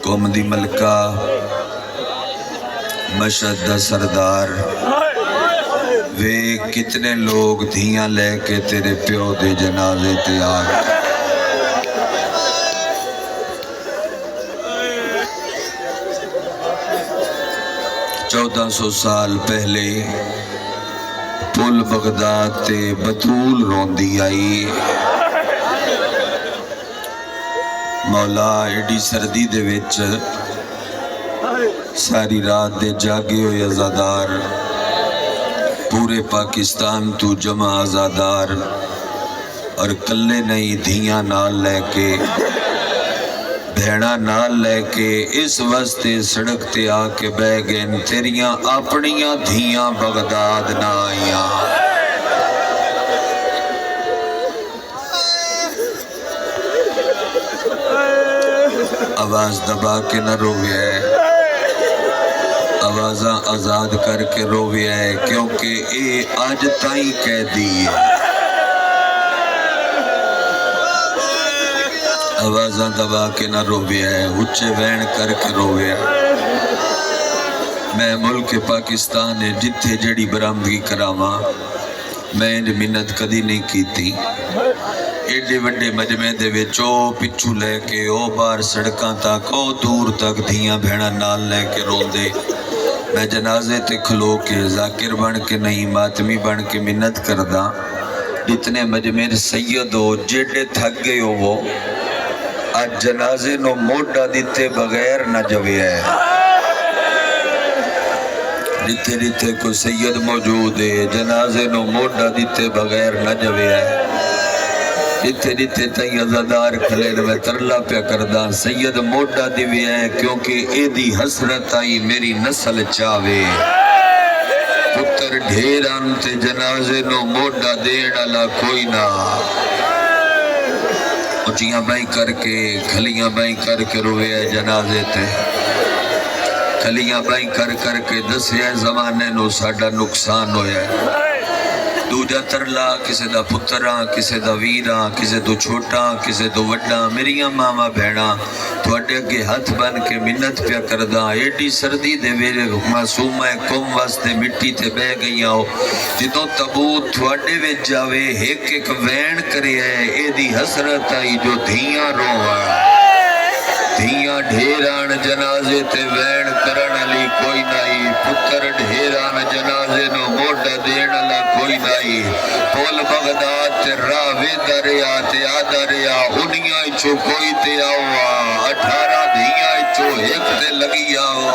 قوم دی ملکہ مشہد دا سردار وے کتنے لوگ دھیاں لے کے تیرے پیو دے جنازے تے آ گئے 1400 سال پہلے پل بغداد تے بطول روندی آئی مولا ایڈی سردی دے وچ ساری رات دے جاگے ہوئے عزادار پورے پاکستان تو جمع عزادار اور کلے نہیں دھیاں نال لے کے بھیڑا نال لے کے اس واسطے سڑک تے آ کے بہ گئے تیریاں اپنیاں دھیاں بغداد نہ آئیاں آواز دبا کے نہ رویا ہے آوازاں آزاد کر کے رویا ہے کیونکہ اے آج تائیں قیدی ہے آوازاں دبا کے نہ رویا ہے اچھے وین کر کے رویا ہے میں ملک پاکستان ہے جتھے جڑی برامدگی کراما میں منت کدی نہیں کی تھی ایڈے وڈے مجمع دے وچو پچھو لے کے او بار سڑکاں تک او دور تک دھیاں بھیڑا نال لے کے رو دے میں جنازے تے کھلو کے ذاکر بن کے نہیں ماتمی بن کے منت کردہ جتنے مجمع سید ہو جیڑے تھک گئے ہو وہ آج جنازے نو موڑا دیتے بغیر نہ جوے ہے جتے جتے کوئی سید موجود ہے جنازے نو موڑا دیتے بغیر نہ جوے ہے جتے جتے تائیں عزادار کھلین میں ترلا پہ کردہ سید موڑا دیوے ہے کیونکہ اے دی حسرت آئی میری نسل چاوے پتر ڈھیران تے جنازے نو موڑا دینا لا کوئی نہ اچھیاں بائیں کر کے کھلیاں بائیں کر کے روئے ہے جنازے تے کھلیاں بائیں کر کے دسے زمانے نو ساڑا نقصان ہویا ہے دوجہ ترلا کسے دا پتران کسے دا ویران کسے تو چھوٹا کسے تو وڈا میریاں ماما بھیڑا تو اڈے کے ہاتھ بن کے منت پیا کردہ ایڈی سردی دے ویرے معصومہ قوم واسطے مٹی تے بہ گئی آؤ جدوں تبوت تو اڈے وے جاوے ایک ایک وین کرے ہے اے دی حسرت آئی جو دھیاں روہ دھیاں ڈھیران جنازے تے وین کرن علی کوئی نہیں پتر ڈھیران جنازے نو موڑا دین علی کوئی نہیں پول بغداد تے راوے دریا تے آدھا ریا انیاں اچھو کوئی تے آوا 18 دھیاں اچھو ایک تے لگی آوا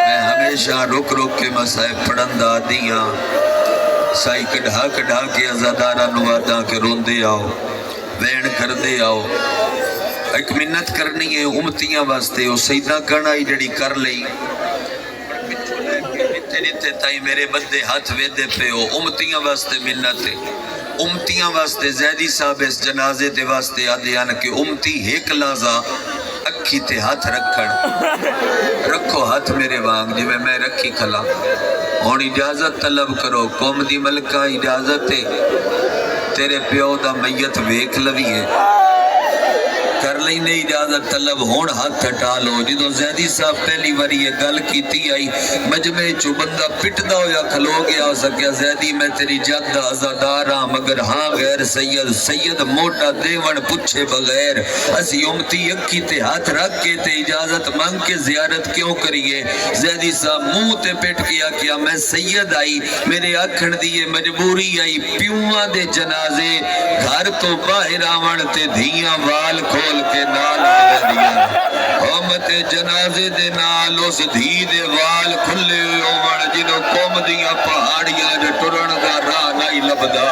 میں ہمیشہ رک کے مسائب پڑھندہ دیاں سائی کڑھا کے عزادارہ نوادہ کے روندے آؤ وین کر دے آؤ ایک منت کرنی ہے امتیاں واسطے او سیدہ کرنائی جڑی کر لئی نیتے تائی میرے بندے ہاتھ ویدے پہ ہو امتیاں واسطے منت ہے امتیاں واسطے زیدی صاحب اس جنازے دے واسطے آدھیان کہ امتی ایک لازہ اکھی تے ہاتھ رکھو ہاتھ میرے وانگ جی میں رکھی کھلا اور اجازت طلب کرو قوم دی ملکہ اجازت ہے تیرے پیو دا میت ویک لوی ہے کر لینے اجازت طلب ہون ہاتھ ہٹا لو جدو زیدی صاحب پہلی باری یہ گل کیتی آئی مجمع چو بندہ پٹ دا ہو یا کھلو گیا ہو سکیا زیدی میں تیری جد عزادار ہاں مگر ہاں غیر سید موٹا دیون پچھے بغیر اسی امتی اکی تے ہاتھ رکھ کے تے اجازت مانگ کے زیارت کیوں کریے زیدی صاحب منہ تے پیٹ کیا میں سید آئی میرے اکھن دیئے مجبوری آئی پیوان دے جنازے گھر تو باہر آون تے دھیاں وال کھول کے نال آوے دیا حمد جنازے دے نال اس دھی دے وال کھلے ہوئے جنہوں قوم دیا پہاڑیاں جو ٹرن دا راہ نہیں لبدا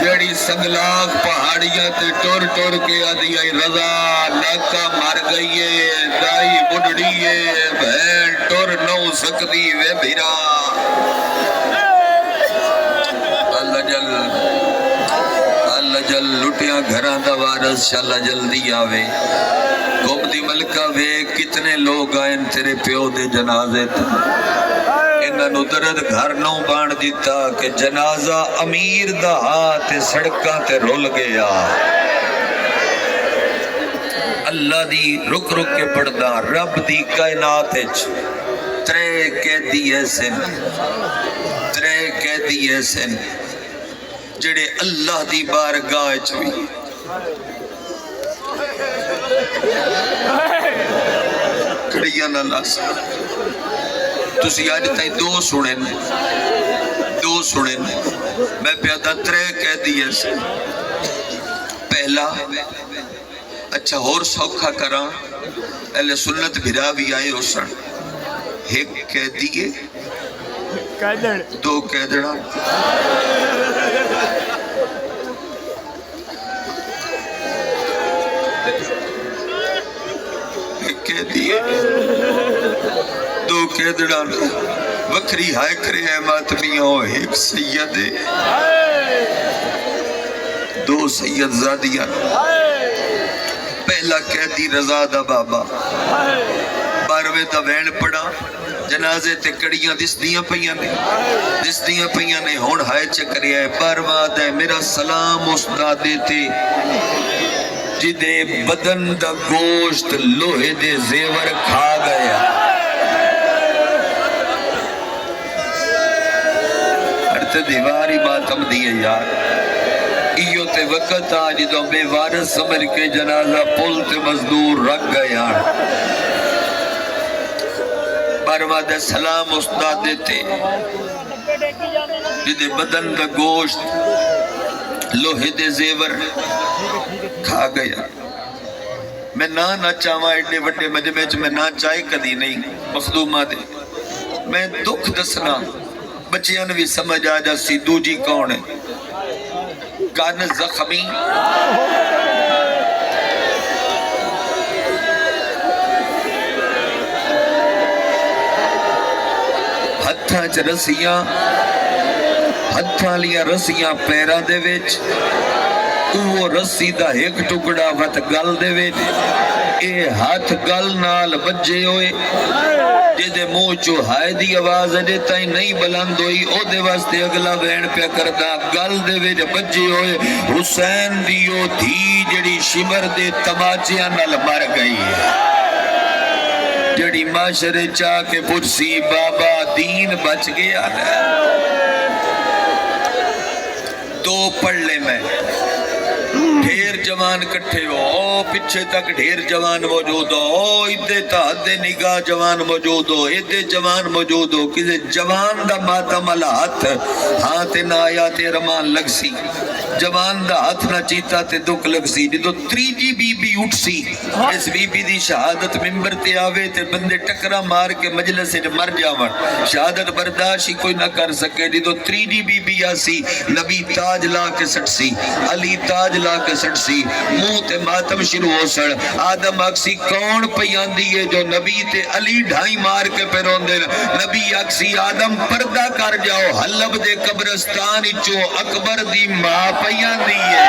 جیڑی سنگلاغ پہاڑیاں تے ٹور کے آدھیائی رضا لاکہ مر گئیے دائی بڑھڑیے بہن ٹور نو سکتی وے بھیرا اللہ جل لٹیاں گھران دا وارث شاللہ جلدی آوے قوم دی ملکہ وے کتنے لوگ آئیں تیرے پیو دے جنازے تھے انہا نو درد گھر نو بان دیتا کہ جنازہ امیر دا ہاتھ سڑکاں تے رول گیا اللہ دی رک رک کے پڑھدا رب دی کائنات وچ ترے قیدی ایسے جڑے اللہ دی بارگاہ وچ وی کڑیاں نہ لاس تسی آج تائیں دو سنیں میں پیادا ترے قیدی ایسے پہلا اچھا اور سوکھا کراں اہل سنت بھرا بھی آئے ہو سن ایک قیدی دو قیدڑا ایک قیدی دو قیدڑا وکری ہائے کرے ہیں ماتمیاں ہو ایک سید دو سید زادیاں پہلا قیدی رضا دا بابا باروے دا وین پڑا جنازے تے کڑیاں دس دیاں پیاں نے ہون ہائے چکری ہے بارواں دے میرا سلام اس دادے تے جدے بدن دا گوشت لوہے دے زیور کھا گیا ہرتے دیواری ماتم دیئے یار ایو تے وقت آج تو بے وارث سمجھ کے جنازہ پل تے مزدور رکھ گیا بارواں دے سلام استاد دیتے جدے بدن دا گوشت لوہے دے زیور کھا گیا میں نہ چاہواں ایڈے وڈے مجمع چ میں نہ چاہے کدی نہیں مخدومہ دے میں دکھ دسنا بچیاں نے بھی سمجھ آ جا سی دوجی کون ہے کان زخمی ہتھاں چ رسیاں ہتھاں لیا رسیاں پیراں دے وچ وہ رسی دا ایک ٹکڑا وت گل دے وچ اے ہاتھ گل نال بجے ہوئے جدے منہ چو ہائے دی آواز اجے تائیں نہیں بلند ہوئی او دے واسطے اگلا وین پہ کردا گل دے وچ بجے ہوئے حسین دیو دھی جڑی شمر دے تماچیاں نال مر گئی جڑی معاشرے چاہ کے پرسی بابا دین بچ گیا دو پڑھ لے میں ڈھیر جوان کٹھے ہو او پچھے تک ڈھیر جوان موجود ہو او ادھے تا حد نگاہ جوان موجود ہو ادھے جوان موجود ہو کسے جوان دا ماتم علا ہاتھ ہاتھ نہ آیا تے رمان لگ سی جوان دا ہاتھ نہ چیتا تے دکھ لگ سی جدو تریجی بی بی اٹھ سی اس بی بی دی شہادت ممبر تے آوے تے بندے ٹکرا مار کے مجلس سے مر جاون شہادت برداشی کوئی نہ کر سکے جدو تریجی بی بی آسی نبی تاج لا کے سٹ سی علی تاج لا کے سٹ سی منہ تے ماتم شروع ہو سڑ آدم اکسی کون پیان دیئے جو نبی تے علی ڈھائی مار کے پیرون دے نبی اکسی آدم پردہ کر جاؤ حلب دے قبرستان چو اکبر دی ماں پیان دیئے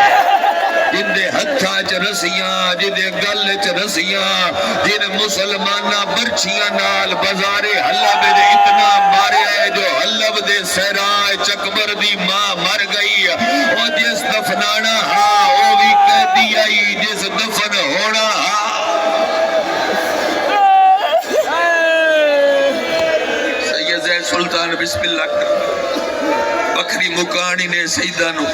جن دے ہتھاں چ رسیاں جن دے گل چ رسیاں جن مسلمانہ برچیاں نال بازارے حلب دے اتنا مارے ہے جو حلب دے سہرائے چکبر دی ماں مر گئی اور جس دفنانا ہاں وہ بھی قیدی آئی جس دفن ہونا سید زید سلطان بسم اللہ کر بکری مکانی نے سیدانو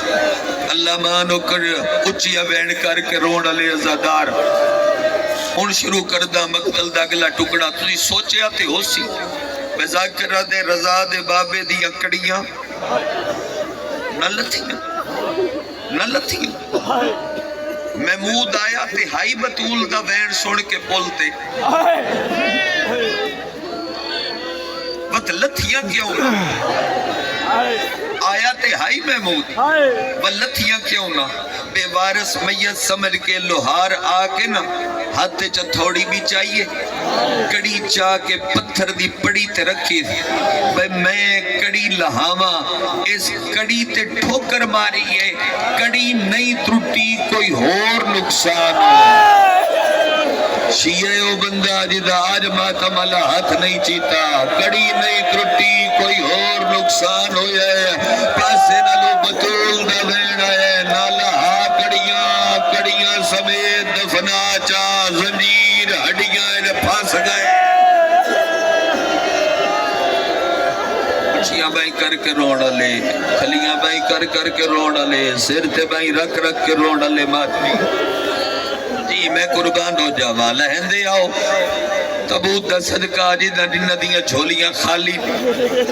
اللہ مانو کر اچیا بین کر کے رون علی ازادار ان شروع کردہ مقتل دا اگلا ٹکڑا تجھے سوچے آتے ہو سی بذاکرہ دے رضا دے بابے دی اکڑیاں نہ لتھیاں محمود آیا تے ہائی بطول دا وین سن کے بولتے بت لتھیاں کیوں نہ آیا تے ہائی محمود وہ لتھیاں کیوں نہ بے وارث میت سمجھ کے لوہار آکے نا ہاتھ چا تھوڑی بھی چاہیے کڑی چاہ کے پتھر دی پڑی تے رکھی تھی بھئی میں کڑی لہاواں اس کڑی تے ٹھوکر ماری ہے کڑی نہیں ترٹی کوئی اور نقصان شیعہ او بندہ جدہ آج ماتم اللہ ہاتھ نہیں چیتا کڑی نہیں ترٹی کوئی اچھیاں بائی کر کے روڑ لے کھلیاں بائی کر کے روڑ لے سر تے بائی رکھ کے روڑ لے ماتمی جی میں قربان ہو جاوا لہندے آؤ تبوت دا صدقہ جنہ جنہ دیاں جھولیاں خالی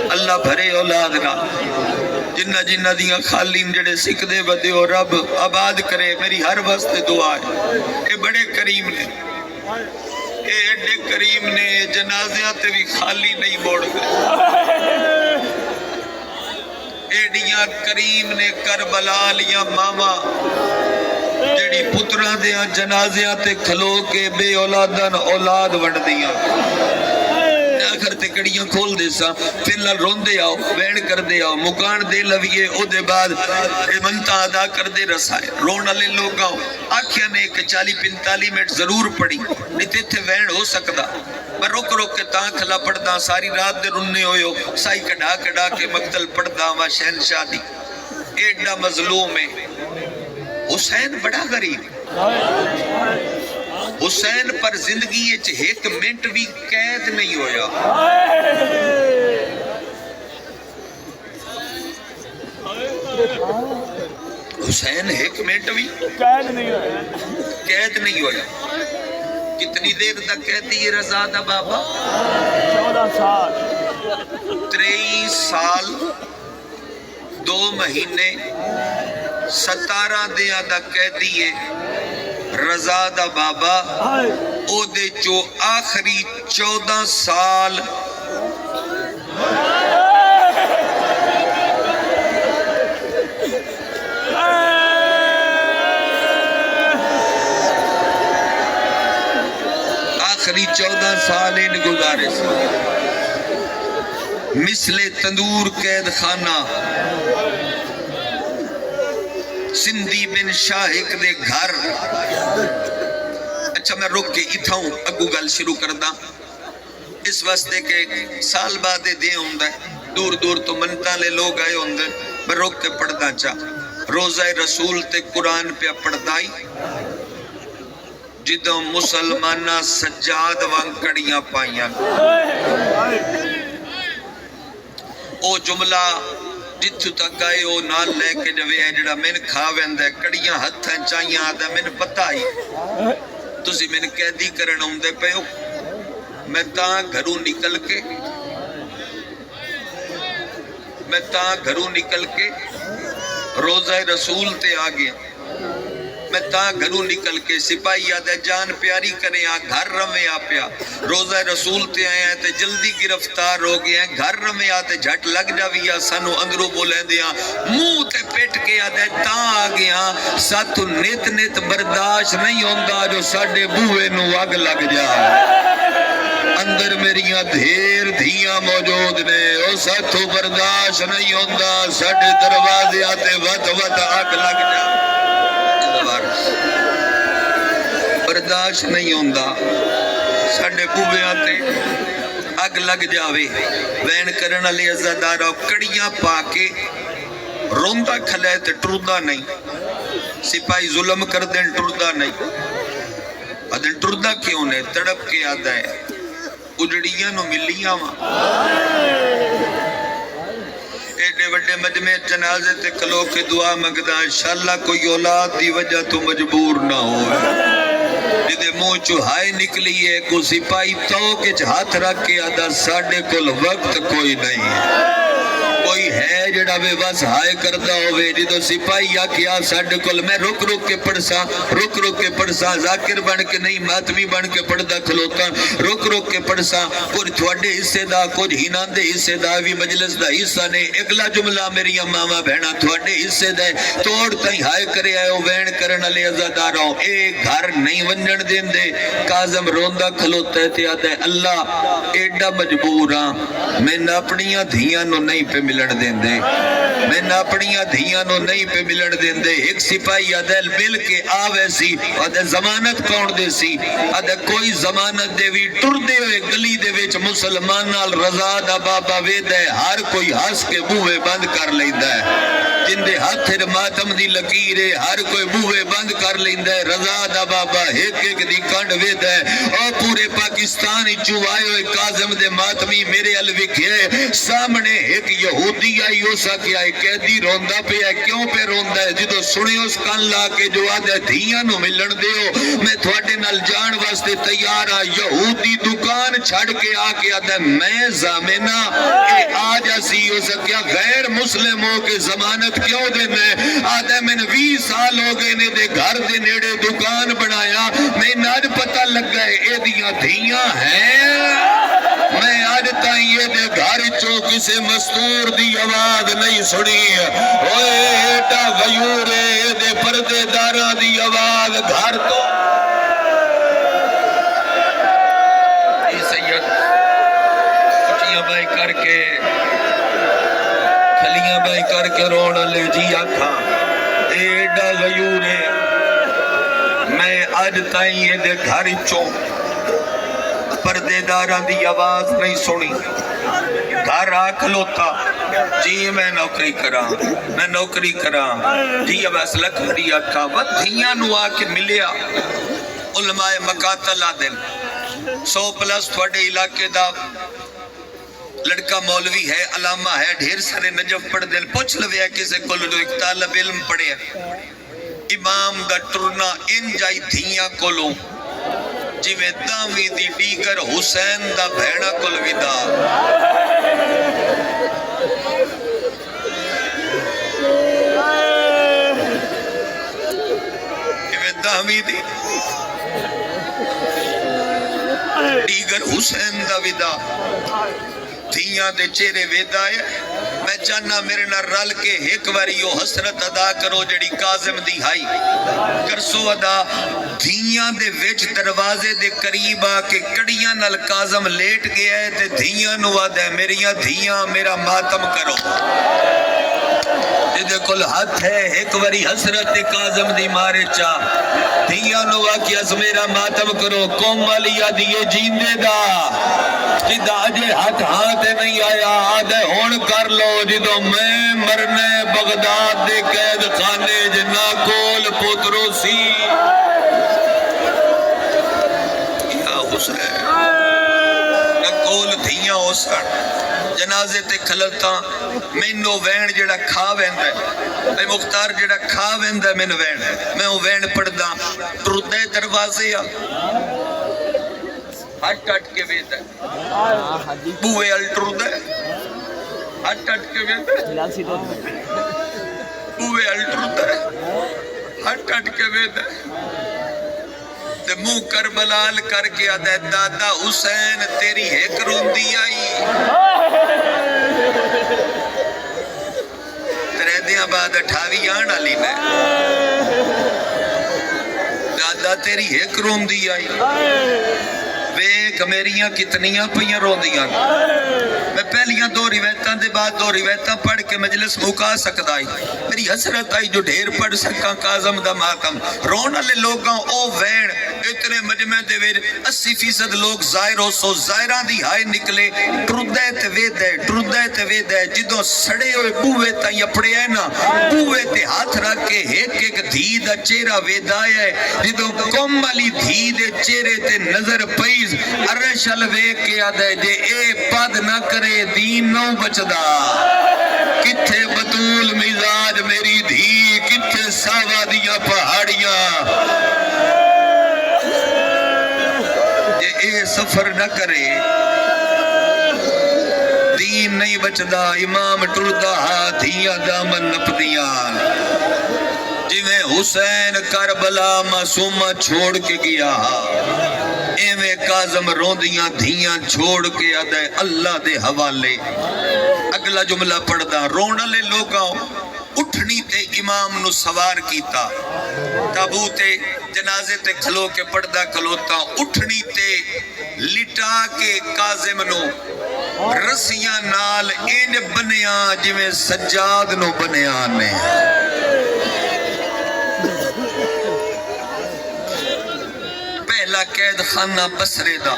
اللہ بھرے اولاد نہ جنہ دیاں خالی جڑے سکھ دے بدے ہو رب آباد کرے میری ہر وقت دعا ہے اے بڑے کریم نے اے ایڈے کریم نے جنازیاں تے بھی خالی نہیں موڑ گئے ایڈیاں کریم نے کربلا لیاں ماما جڑی پترہ دیاں جنازیاں تے کھلو کے بے اولادن اولاد وڑ دیاں آخر تے کڑیاں کھول دے سا پھر لال رون دے آؤ وین کر دے آؤ مکان دے لویے او دے بعد منتا ادا کر دے رسائے رون علی لوگ آؤ آکھیا نے ایک 40-45 منٹ ضرور پڑی نہیں تھے وین ہو سکتا میں روک کے تاں کھلا پڑھدا ساری رات دے رننے ہوئے ہو سائی کڑا کے مقتل پڑھدا ہوا شہنشاہ دی ایڈا مظلوم ہے حسین بڑا غریب حسین پر زندگی ایک منٹ بھی قید نہیں ہویا حسین ایک منٹ بھی قید نہیں ہویا کتنی دیر تک کہتی ہے رضا دا بابا 23 سال 2 مہینے 17 دیاں دا قیدی ہے رضا دا بابا او دے جو آخری 14 سال آخری 14 سال ان گزارے سے مثل تندور قید خانہ سندھی بن شاہک دے گھر اچھا میں رک کے اتھاؤں اگو گل شروع کردہ اس واسطے کہ سال بعد دے ہوندہ دور تو منتا لے لوگ آئے ہوندہ میں رک کے پڑھدا چاہ روزہ رسول تے قرآن پہ پڑھدائی جدوں مسلمانہ سجاد وانکڑیاں پائیاں او جملہ جتھو تک آئے او نال لے کے جوے ہے جڑا من کھاویں دے کڑیاں ہتھاں چاہیاں آدھا من پتہ ہی تسی من قیدی کرن ہوندے پہ ہو میں تاں گھروں نکل کے روزہ رسول تے آ گیا میں تاں گھروں نکل کے سپاہی آدھے جان پیاری کریں گھر رمے آ پیا روزہ رسول تے آئے ہیں تے جلدی گرفتار ہو گئے ہیں گھر رمے آتے جھٹ لگ جاویا سانو اندروں بولیں دیا منہ تے پیٹ کے آدھے تاں آ گیا ساتھو نیت برداشت نہیں ہوندہ جو ساڑھے بوئے نو آگ لگ جا اندر میریاں دھیر دھیاں موجود نے او ساتھو برداشت نہیں ہوندہ ساڑھے دروازے آتے وط آگ لگ جا برداشت نہیں ہوندہ ساڑھے بوبے آتے اگ لگ جاوے وین کرن علی عزادارہ کڑیاں پاکے روندہ کھلے تے ٹردہ نہیں سپاہی ظلم کر دیں ٹردہ نہیں ادھن ٹردہ کیوں نے تڑپ کے آدھا ہے اجڑیاں نو ملیاں ایڈے وڈے مجمع جنازے تے کلو کے دعا مگدہ انشاءاللہ کوئی اولاد دی وجہ تو مجبور نہ ہوئے جدے منہ چوہائے نکلی ہے کو سپاہی تو کے ہاتھ رکھ کے آدھا ساڑھے کل وقت کوئی نہیں ہے کوئی ہے جڑا بے بس ہائے کردہ ہوئے جدو سپاہی آکیا ساڑھے کل میں رک کے پڑھسا ذاکر بن کے نہیں ماتمی بن کے پڑھدا کھلوتا رک کے پڑھسا کچھ تھوڑے حصے دا کچھ ہینان دے حصے دا بھی مجلس دا حصہ نے اگلا جملہ میری ماما بہنا تھوڑے حصے دے توڑ تائیں ہائے کرے آئے وین کرن علی عزاداروں اے گھر نہیں ونجن دین دے کاظم روندہ کھلوتا ہے تے آدھے اللہ ایڈا مجبوراں میں اپنیاں دھیاں نو نہیں پہ ملن دین دے میں اپنیاں دھیاں نو نہیں پہ ملن دین دے ایک سپاہی عدل مل کے آوے سی عدل زمانت کون دے سی عدل کوئی زمانت دے وی ٹر دے ہوئے گلی دے ویچ مسلمان نال رضا دا بابا وید ہے ہر کوئی ہس کے بوئے بند کر لئی دا ہے جندے ہاتھ ماتم دی لکیر ہے ہر کوئی بوئے بند کر لیندا ہے رضا دا بابا ایک ایک دی کنڈ ویدا ہے او پورے پاکستان وچوں آئے ہوئے کاظم دے ماتمی میرے ال وکھے سامنے ایک یہودی آئی ہو سکیا ہے قیدی روندا پیا ہے کیوں پہ روندا ہے جدو سنے اس کان لا کے جو آدھے دھیاں نو ملن دیو میں تھوڑے نال جان واسطے تیار ہاں یہودی دکان چھڑ کے آ کے آدھے میں زامنہ اے آج اسی ہو سکیا غیر مسلم ہو کے ضمانت کیوں دینا ہے آدھے میں 20 سال ہو گئے نے دے گھر دے نیڑے دکان بنایا میں ناج پتہ لگ گئے اے دیاں دھیاں ہیں میں آج تائیں یہ دے گھر چو کسے مستور دی آواز نہیں سنی اوے ایٹا غیورے دے پردے دارہ دی آواز گھر تو سید کچھیاں بائی کر کے کھلیاں بائی کر کے رونا لے جی آکھا ایڈا غیورے میں آج تائیں یہ دے گھر چو پردے داران دی آواز نہیں سنی گھر آکھ لوتا جی میں نوکری کراں جی اب اسلک دی آکھا ودھیاں نو آکے ملیا علماء مقاتل آدن 100+ تھوڑے علاقے دا لڑکا مولوی ہے علامہ ہے ڈھیر سارے نجف پڑھ دل پوچھ لویا کسے کلو جو ایک طالب علم پڑھے امام دا ٹرنا ان جائی دھیاں کلو جی میں دامی دی ڈیگر حسین دا بھیڑا کل ودا جی میں دامی دی ڈیگر حسین دا ودا دھیاں دے چہرے ویدا ہے میں چاہنا میرے نہ رل کے ایک باری یو حسرت ادا کرو جڑی کاظم دی ہائی کرسو ادا دھیاں دے وچ دروازے دے قریب آ کے کڑیاں نال کاظم لیٹ گیا ہے تے دھیاں نو آدھے میریاں دھیاں میرا ماتم کرو جدے کل ہاتھ ہے ایک باری حسرت کاظم دی مارے چاہ دھیاں نو آکیا میرا ماتم کرو قوم والی آدھیے جیندے دا جدہ آجے ہاتھ نہیں آیا آدھے ہون کر لو جدو میں مرنے بغداد دے قید خانے جنا کول پترو سی یا حسین نکول دھیاں ہو سڑ جنازے تے کھلتا مینو وین جڑا کھا ویندہ ہے میں مختار جڑا کھا ویندہ ہے مینو وین میں وہ وین پڑھدا ٹردے دروازے ہٹ کے ویندہ ہے بوئے الٹردے ہٹ کے ویندہ ہے بوئے الٹردے ہٹ کے ویندہ ہے تے منہ کربلال کر کے آدھے دادا حسین تیری ایک روندی آئی ترے دیاں بعد 28 آنا لی میں دادا تیری ایک روندی آئی ویک میریاں کتنیاں پہیاں روندیاں میں پہلیاں 2 روایتاں دے بعد 2 روایتاں پڑھ کے مجلس مکا سکتا آئی میری حسرت آئی جو ڈھیر پڑھ سکاں کاظم دا ماتم رون والے لوگاں او وین اتنے مجمع دے ویر 80% لوگ ظاہر ہو سو ظاہران دی ہائے نکلے ٹردے تے ویدے جدوں سڑے ہوئے بوئے تائیں اپڑے ہے نا بوئے تے ہاتھ رکھ کے ایک دھی دا چہرہ ویدائے ہے جدوں قوم والی دھی دے چہرے تے نظر پیز ارشل ویک کے آدھے جے اے پد نہ کرے دین نو بچدا کتھے بطول مزاج میری دھی کتھے ساوا دیا پہاڑیاں جے اے سفر نہ کرے دین نہیں بچدا امام ٹردہ دھیاں دامن نپدیاں جویں حسین کربلا معصومہ چھوڑ کے گیا ایویں کاظم روندیاں دھیاں چھوڑ کے آدھے اللہ دے حوالے اگلا جملہ پڑھدا رون والے لوگاں اٹھنی تے امام نو سوار کیتا تابوت جنازے تے کھلو کے پڑھدا کھلوتا اٹھنی تے لٹا کے کاظم نو رسیاں نال این بنیا جویں سجاد نو بنیا نے پہلا قید خانہ بسرے دا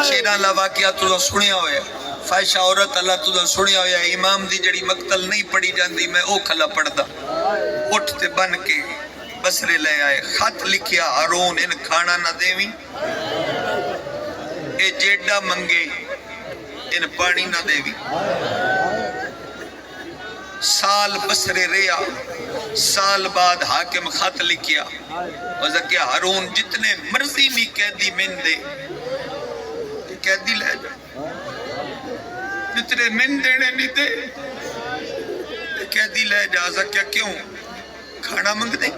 شیران لا واقعہ تو سنیا ہوئے فائشہ عورت اللہ تو سنیا ہویا امام دی جڑی مقتل نہیں پڑھی جاندی میں او کھلا پڑھدا اٹھ تے بن کے بسرے لے آئے خط لکھیا ہارون ان کھانا نہ دیویں اے جیڈا منگے ان پانی نہ دیویں سال بسرے ریا سال بعد حاکم خط لکھیا وزا کہ ہارون جتنے مرضی بھی قیدی من دے قیدی لے جا جتنے من دینے نہیں دے قیدی لے جا وزا کیا کیوں کھانا منگ دے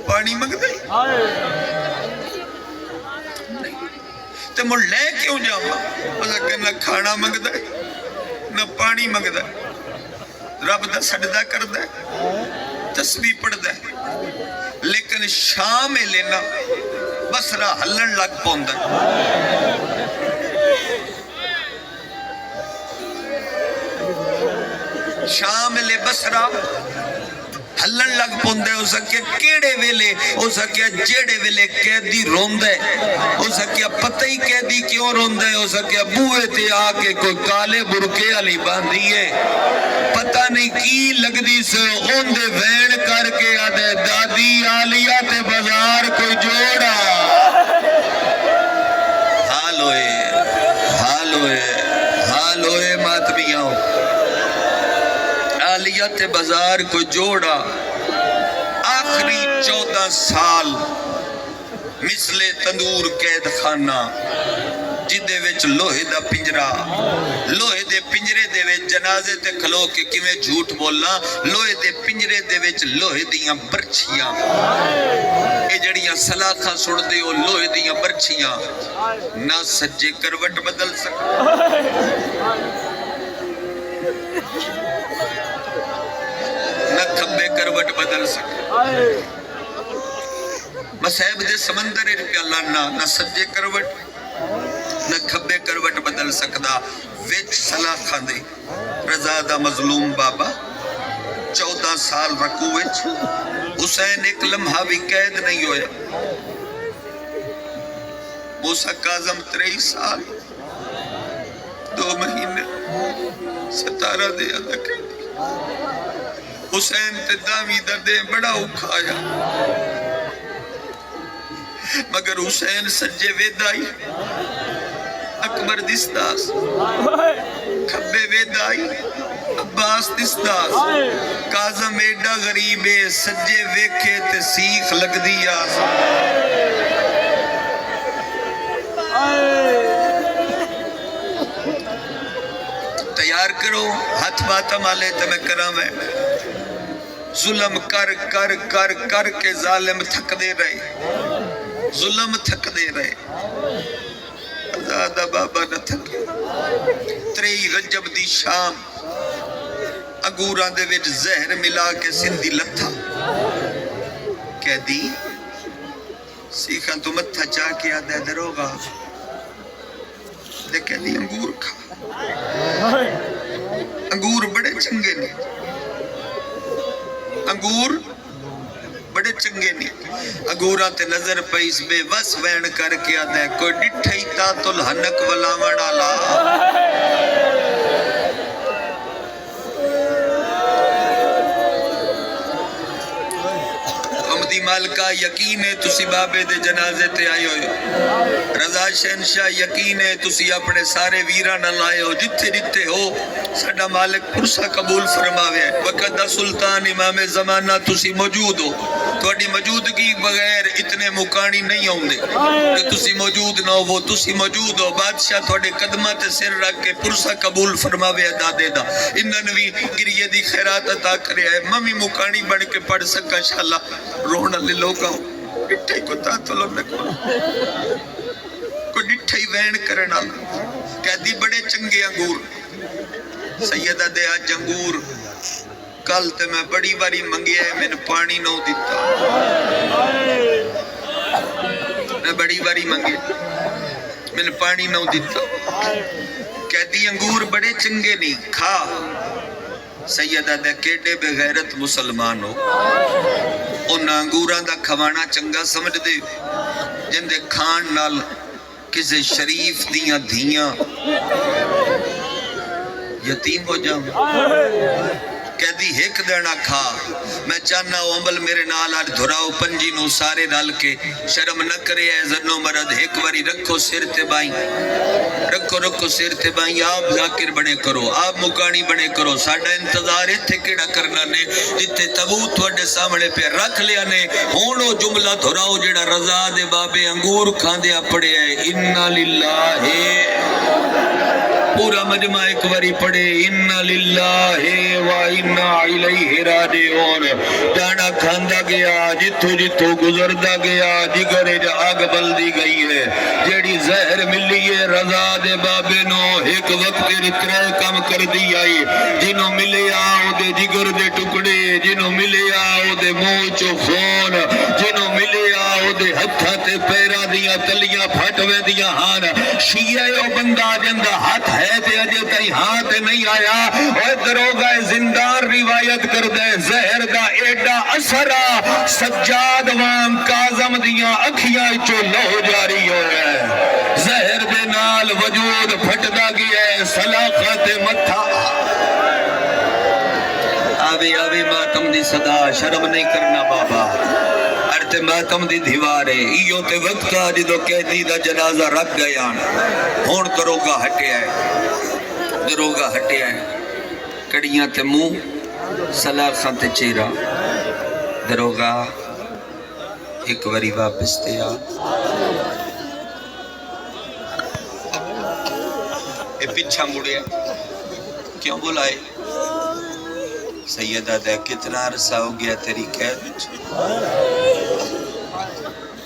پانی منگ دے تے مڑ لے کیوں جاما وزا کہ نہ کھانا منگ دے نہ پانی منگ دے رب دا سجدہ کر دے تسبیح پڑھ دے لیکن شام لینا بسرا ہلن لگ پوندا شام لے بسرا ہلن لگ پوندے ہو سکیا کیڑے ویلے ہو سکیا جیڑے ویلے قیدی روندے ہو سکیا پتہ ہی قیدی کیوں روندے ہو سکیا بوئے تے آکے کوئی کالے برکے علی باندھی ہے پتہ نہیں کی لگ دی سے اوندے وین کر کے آدھے دادی آلیا تے بازار کوئی جوڑا حال ہوئے ماتمیاں آلیا تے بازار کوئی جوڑا آخری 14 سال مثل تندور قید خانہ جدے وچ لوہے دا پنجرہ لوہے دے پنجرے دے وچ جنازے تے کھلو کے کیویں جھوٹ بولنا لوہے دے پنجرے دے وچ لوہے دیاں برچھیاں اے جڑیاں سلاخاں سڑ دے او لوہے دیاں برچھیاں نہ سجے کروٹ بدل سکتا نہ کھبے کروٹ بدل سکتا مسیب دے سمندر پہ لانا نہ سجے کروٹ نہ کھبے کروٹ بدل سکدا وچ سلاخاں دے رضا دا مظلوم بابا 14 سال رکو وچ حسین ایک لمحہ بھی قید نہیں ہویا موسیٰ کاظم 23 سال 2 مہینے 17 دے آدھا قیدی حسین تے دامی دردے بڑا اکھایا مگر حسین سجے ویدائی اکبر دستاس کھبے ویدائی عباس دستاس کاظم ایڈا غریبے سجے ویکھے تے سیخ لگ دیا تیار کرو ہاتھ باتا مالے تمہیں کرام ہے ظلم کر کر کر کر کے ظالم تھک دے رہے ظلم تھک دے رہے آزادہ بابا نہ تھکے 3 رجب دی شام اگوراں دے وچ زہر ملا کے سندھی لتھا کہہ دی سیکھاں تو متھا چاہ کے آدھے دروگا دے کہہ دی انگور کھا انگور بڑے چنگے نہیں انگور بڑے چنگے نہیں انگوراں تے نظر پیس بے وس وین کر کے آدھے کوئی ڈٹھائی تا تو لہنک والا وڑالا امدی مالکہ یقین ہے تسی بابے دے جنازے تے آئے ہوئے رضا شہنشاہ یقین ہے تسی اپنے سارے ویران لائے ہو جتھے جتھے ہو سڈا مالک پرسہ قبول فرماوے وقت دا سلطان امام زمانہ تسی موجود ہو تھوڑی موجودگی بغیر اتنے مکانی نہیں ہوں دے کہ تسی موجود نہ ہو وہ تسی موجود ہو بادشاہ تھوڑے قدمہ تے سر رکھ کے پرسہ قبول فرماوے ادا دے دا انہاں بھی گریہ دی خیرات عطا کرے ہے ممی مکانی بن کے پڑھ سکا انشاءاللہ رونا لے لوگا ہوں ڈٹھے کو تاتلو میں کو ڈٹھے وین کرنا کہہ دی بڑے چنگے انگور سیدہ دے آج انگور کل تے میں بڑی باری منگی ہے میں نے پانی نہ دیتا میں بڑی باری منگی میں نے پانی نہ دیتا کہتی انگور بڑے چنگے نہیں کھا سیدہ دے کیڑے بغیرت مسلمان ہو انہاں انگوراں دا کھوانا چنگا سمجھ دے جندے کھان نال کسی شریف دیاں دھیاں یتیم ہو جاؤں کہدی ایک دینا کھا میں چاہنا ہوں عمل میرے نال آج دھراؤ پنجی نو سارے ڈال کے شرم نہ کرے اے زنو مرد ایک واری رکھو سر تے بائیں رکھو سر تے بائیں آپ ذاکر بنے کرو آپ مکانی بنے کرو ساڑھا انتظار اتھے کیڑا کرنا نے جتے تبوت وڈے سامنے پہ رکھ لیا نے ہونو جملہ دھراؤ جڑا رضا دے بابے انگور کھاندے پڑے ہے اِنَّا لِلَّهِ پورا مجمع ایک واری پڑھے اِنَّا لِلَّهِ وَإِنَّا إِلَيْهِ رَاجِعُونَ جانا کھاندا گیا جتھو گزردا گیا جگر جا آگ بلدی گئی ہے جیڑی زہر ملی ہے رضا دے بابے نو ایک وقت رترے کم کر دی آئی جنہوں ملے آؤ دے جگر دے ٹکڑے جنہوں ملے آؤ دے موچو خون جنہوں ملے آؤ دے ہتھا تے پیرا دیا تلیاں پھٹوے دیا ہان شیعہ او بندہ جندہ ہاتھ ہے تے اجے تئی ہاتھ نہیں آیا اور دروگہ زندار روایت کر دے زہر دا ایڈا اثرہ سجاد وام کازم دیا اکھیاں چو لہو جاری ہو گئے زہر دے نال وجود پھٹدا گیا ہے سلاخت متھا آوے ماتم دی صدا شرم نہیں کرنا بابا ارتے ماتم دی دیوارے ایو تے وقت جدو قیدی دا جنازہ رکھ گیا ہون دروگہ ہٹے ہے کڑیاں تے منہ سلاخاں تے چہرہ دروگہ ایک وری واپس تے آ اے پچھا مڑے کیوں بلائے سیدہ دے کتنا عرصہ ہو گیا تیری قید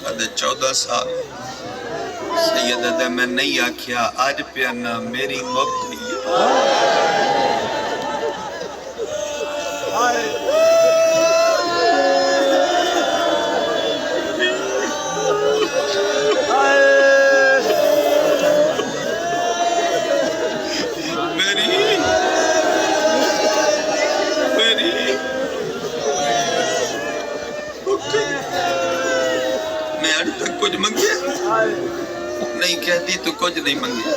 ادھے 14 سال سیدہ دے میں نہیں آکھیا آج پیانا میری موقع کچھ منگے نہیں کہتی تو کچھ نہیں منگے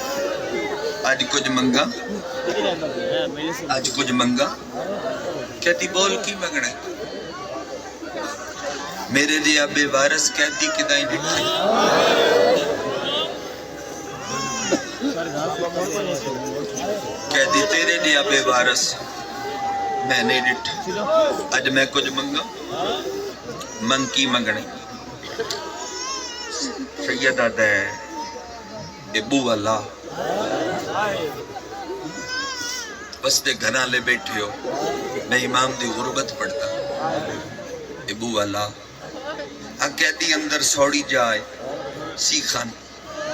آج کچھ منگا کہتی بول کی منگنا میرے لئے بے وارث کہتی کدائیں ڈٹھے کہتی تیرے لئے بے وارث میں نہیں ڈٹھے آج میں کچھ منگا منگ کی منگنے سیدہ دے ابو والا بس دے گھنا لے بیٹھے ہو میں امام دی غربت پڑھتا ابو والا ہاں کہتی اندر سوڑی جائے سیخان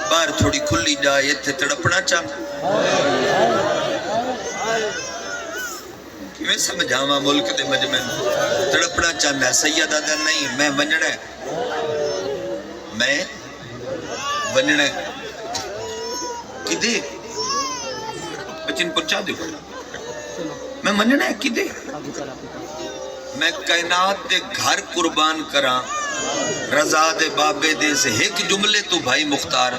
باہر تھوڑی کھلی جائے اتھے تڑپنا چاہتا میں سمجھاما ملک دے مجمع تڑپنا چاہتا ہے سیدہ دے نہیں میں ونجڑا ہے میں ونجڑا ہے کدے بچن پرچا دے میں ونجڑا ہے کدے میں کائنات دے گھر قربان کرا رضا دے بابے دے سے ایک جملے تو بھائی مختار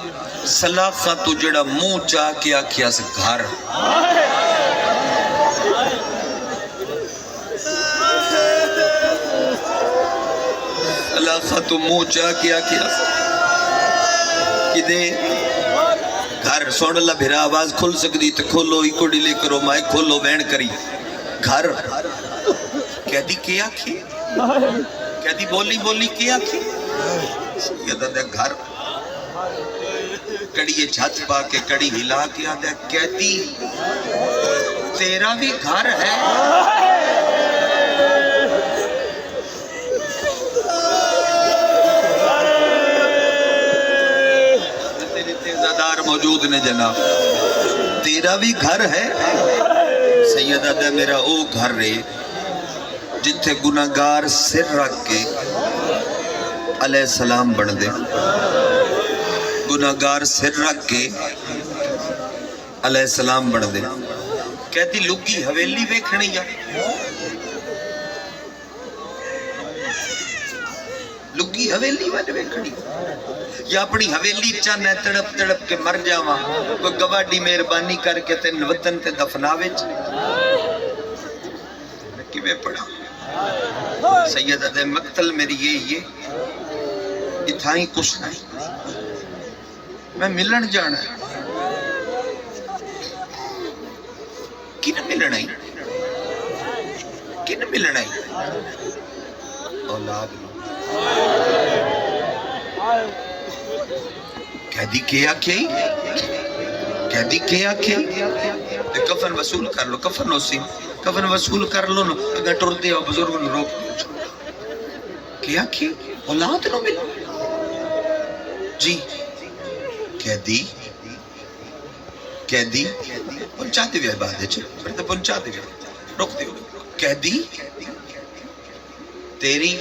سلاخہ تو جڑا منہ چاہ کیا کیا سے گھر سلاخہ تو منہ چاہ کیا سے کدے گھر سوڑ اللہ بھیرا آواز کھل سکتی تو کھولو ہی کو ڈیلے کرو مائے کھولو وین کری گھر کہہ دی کیا کھی کہہ دی بولی کیا کھی یہ دے گھر کڑی چھت پا کے کڑی ہلا کے آدھے کہہ دی تیرا بھی گھر ہے موجود نے جناب تیرا بھی گھر ہے سیدہ دے میرا او گھر رہے جتھے گناہگار سر رکھ کے علیہ السلام بڑھ دے گناہگار سر رکھ کے علیہ السلام بڑھ دے کہتی لکی حویلی ویکھنی یا لگی حویلی وڈ ویکھنی یا اپنی حویلی چاہنا تڑپ تڑپ کے مر جاواں کوئی گواڈی مہربانی کر کے تین وطن تے دفناوے کیویں پڑھا سیدہ دے مقتل میری یہی ہے اتھائی کچھ نہیں میں ملن جانا ہے کن ملنا ہی کن ملنا ہی اولاد قیدی کیا کیا قیدی کیا کیا کفن وصول کر لو کفن ہوسی کفن وصول کر لو اگر ٹر دے ہو بزرگوں نے روک دو کیا کیا اولاد نو مل جی قیدی قیدی پہنچا دے ہوئے بات ہے پھر تو پہنچا دے ہوئے روک دے ہوئے قیدی تیری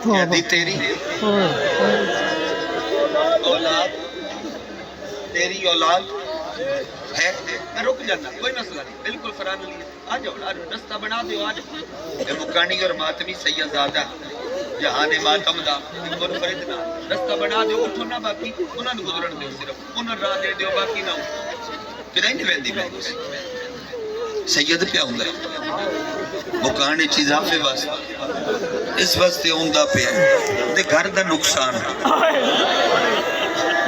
قیدی تیری اولاد تیری اولاد ہے میں رک جانا کوئی مسئلہ نہیں بالکل فران علی آ جاؤ رستہ بنا دیو آ جاؤ اے مکانی اور ماتمی سیدزادہ جہان ماتم دا منفرد نہ رستہ بنا دیو اٹھو نہ باقی انہاں نوں گزرن دیو صرف انہاں راہ دے دیو باقی نہ کدی نہیں ویندی میں سید پہ ہوندا ہے مکان وچ اضافے واسطے اس واسطے ہوندا پیا تے گھر دا نقصان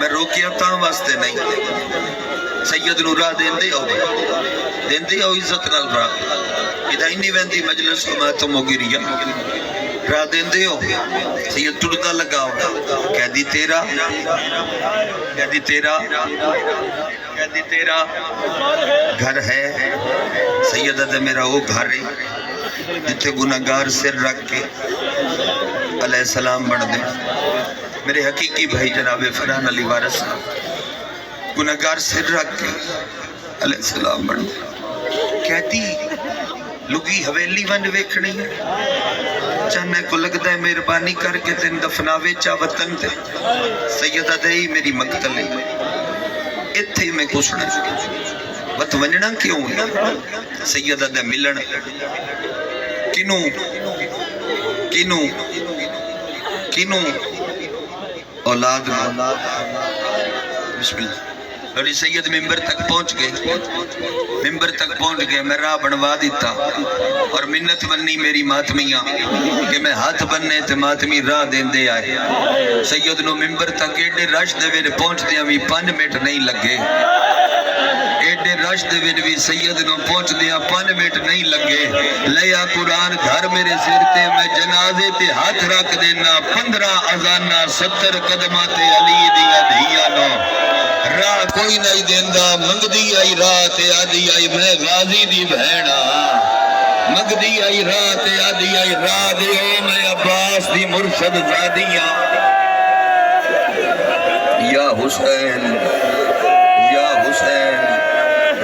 میں روکیا تاں واسطے نہیں سید نو راہ دیندے ہو عزت نال راہ ادھائی نہیں ویندی مجلس کو ماتم ہو گریا راہ دیندے ہو سید ٹردا لگا ہو قیدی تیرا قیدی تیرا قیدی تیرا گھر ہے سیدہ دے میرا وہ گھر ہے جتھے گناہگار سر رکھ کے علیہ السلام بڑھ دے میرے حقیقی بھائی جناب فرحان علی وارث گناہگار سر رکھ کے علیہ السلام بڑھ دے کہتی لگی حویلی ون ویکھنی ہے چاہنے کو لگتا ہے مہربانی کر کے تین دفناوے چا وطن تے سیدہ دے ہی میری مقتل ہے اتھے ہی میں کچھنا بت ونجنا کیوں ہے سیدہ دے ملن کنوں کنوں کنوں اولاد بسم اللہ لوڑی سید ممبر تک پہنچ گئے میں راہ بنوا دیتا اور منت بننی میری ماتمیاں کہ میں ہاتھ بننے تے ماتمی راہ دین دے آئے سید نو ممبر تک ایڈے رش دے ویڈے پہنچ دے ہمیں 5 منٹ نہیں لگے ایڈے رش دے ویڈے بھی سید نو پہنچ دیا 5 منٹ نہیں لگے لیا قرآن گھر میرے سر تے میں جنازے تے ہاتھ رکھ دینا 15 اذانہ 70 قدمات علی دیا دھیا نو راہ کوئی نہیں دیندہ منگدی آئی راہ تے آدھی آئی میں غازی دی بہنا منگدی آئی راہ تے آدھی آئی راہ دے او میں عباس دی مرشد زادیاں یا حسین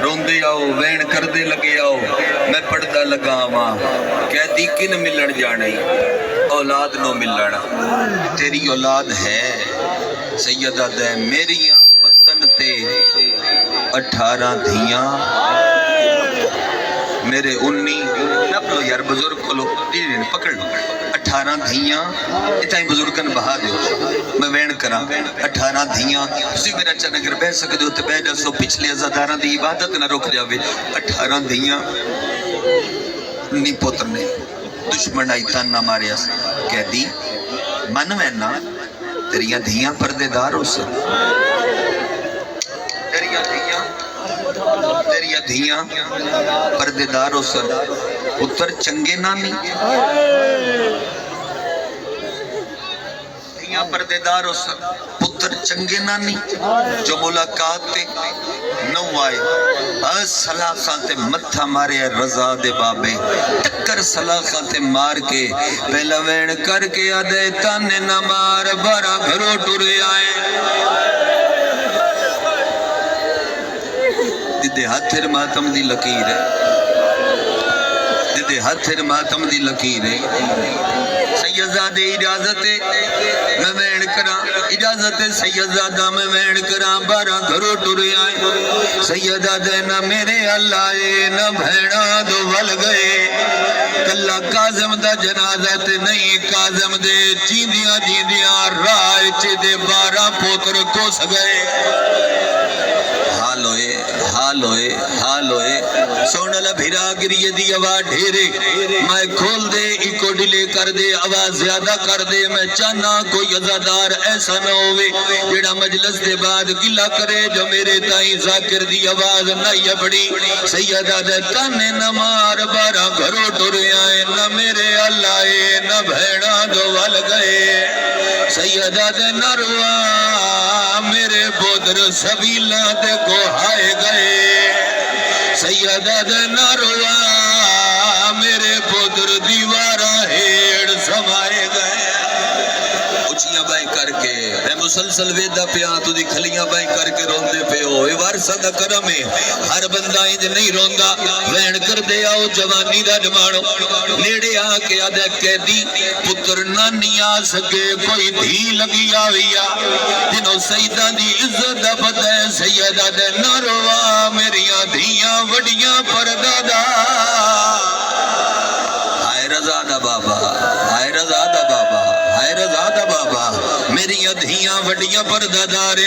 روندے آؤ وین کردے لگے آؤ میں پڑھتا لگا ماں کہتی کن ملن جانے اولاد نو ملنا تیری اولاد ہے سیدہ دے میریاں تے 18 دھیاں میرے 19 نپلو یار بزرگ کو لو پکڑ لو 18 دھیاں اتنا ہی بزرگن بہا دیو میں وین کرا 18 دھیاں اسی میرا چن اگر بہ سکتے ہو تو بہ جا سو پچھلے ازاداراں دی عبادت نہ رک جاوے 18 دھیاں نی پتر نے دشمن آئی تن نہ ماریا کہہ دی من وینا تیریاں دھیاں پردے دار ہو سا تیریاں دھیاں پردے دار ہو سن پتر چنگے نانی دھیاں پردے دار ہو سن پتر چنگے نانی جو ملاقات تے نو آئے سلاخاں تے متھا مارے رضا دے بابے ٹکر سلاخاں تے مار کے پہلا وین کر کے آدھے تانے نہ مار بارا گھروں ٹورے آئے دے ہاتھر ماتم دی لکیر ہے دے ہاتھر ماتم دی لکیر ہے سیدزادے اجازت میں وین کراں اجازت سیدزادہ میں وین کراں 12 گھروں ٹرے آئے سیدزادے نہ میرے اللہ نہ بھیڑا دو ول گئے کلا کاظم دا جنازہ تے نہیں کاظم دے جیندیاں جیندیاں رائے چے دے 12 پوتر کوس گئے حال ہوئے سونل بھیرا گریے دی آواز ڈھیرے میں کھول دے ایکو ڈیلے کر دے آواز زیادہ کر دے میں چاہنا کوئی عزادار ایسا نہ ہوئے جیڑا مجلس دے بعد گلہ کرے جو میرے تائیں ذاکر دی آواز نہ بڑی سیدہ دے کانے نہ مار 12 گھروں ٹرے آئے نہ میرے اللہ نہ بھیڑا دو ول گئے سیدہ دے نہ روا میرے بودر سبیلہ دے کو ہائے گئے سیدہ دے نہ روا میرے پودر دیوارہ ہیڑ سمائے گئے اچھیاں بائیں کر کے اے مسلسل ویدہ پیاں تو دی کھلیاں بائیں کر کے روندے پہ ہو اے وارسہ دا کرم ہے ہر بندہ انج نہیں روندا وین کر دے آؤ جوانی دا جمانو نیڑے آ کے آدھے قیدی پتر نانی آ سکے کوئی دھی لگی آویا جنہوں سیدہ دی عزت دا پتہ ہے سیدہ دے نہ روا میریاں دھیاں وڈیاں پردادا ہائے رضا دا بابا ہائے رضا دا بابا ہائے رضا دا بابا میری ادھیاں وڈیاں پردادار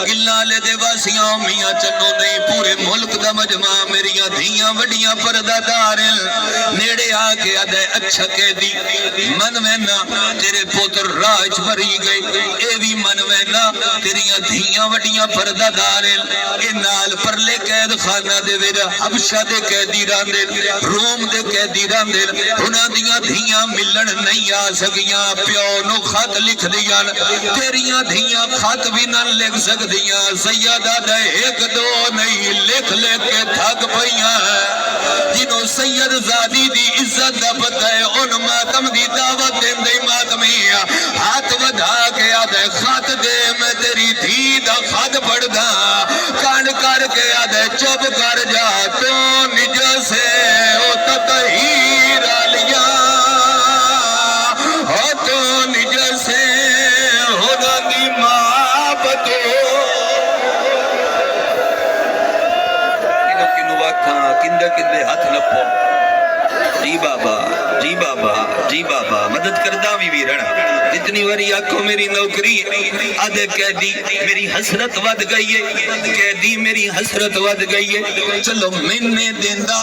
گلہ لے دے واسیاں میاں چنو نہیں پورے ملک دا مجمع میری ادھیاں وڈیاں پردادار نیڑے آ کے آدھے اچھا کہہ دی من وینا تیرے پوتر راج بری گئی اے بھی من وینا تیری ادھیاں وڈیاں پردادار اے نال پرلے قید خانہ دے ویرا حبشہ دے قیدی راندے روم دے قیدی راندے انہاں دیاں دھیاں ملن نہیں آ سکیاں پیو نو خط لکھ دیاں تیریاں دھیاں خط بھی نہ لکھ سکدیاں سیدہ دے ایک دو نہیں لکھ لے کے تھک پئیاں جنہوں سید زادی دی عزت دا پتہ ہے ان ماتم دی دعوت دیں دے ماتمیاں ہاتھ ودھا کے آدھے خط دے میں تیری دھی دا خط پڑھ دا کانڈ کر کے آدھے چپ کر جا تو نجسے او تطہیر آلیا او تو نجسے ہونا دی ماں بتو کنو واکھاں کندے کندے ہاتھ نپو جی بابا جی بابا جی بابا مدد کردہ بھی رہنا اتنی وری آنکھوں میری نوکری آدھے قیدی میری حسرت ود گئی ہے قیدی میری حسرت ود گئی ہے چلو مننے دیندہ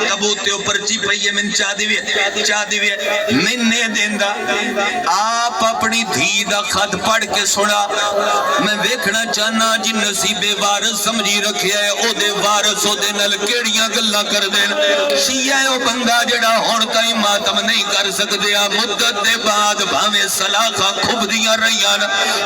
کبوتے اوپر چی پئیے من چاہ دیوئے مننے دیندہ آپ اپنی دھی دا خط پڑھ کے سنا میں ویکھنا چاہنا جن نصیب وارث سمجھی رکھے ہے او دے وارث او دے نل کیڑیاں گلاں کر دین شیعہ او بندہ جڑا ہون تائیں ماتم نہیں کر سکدیا مدت دے بعد بھاویں سلاخاں کھب دیاں رہیاں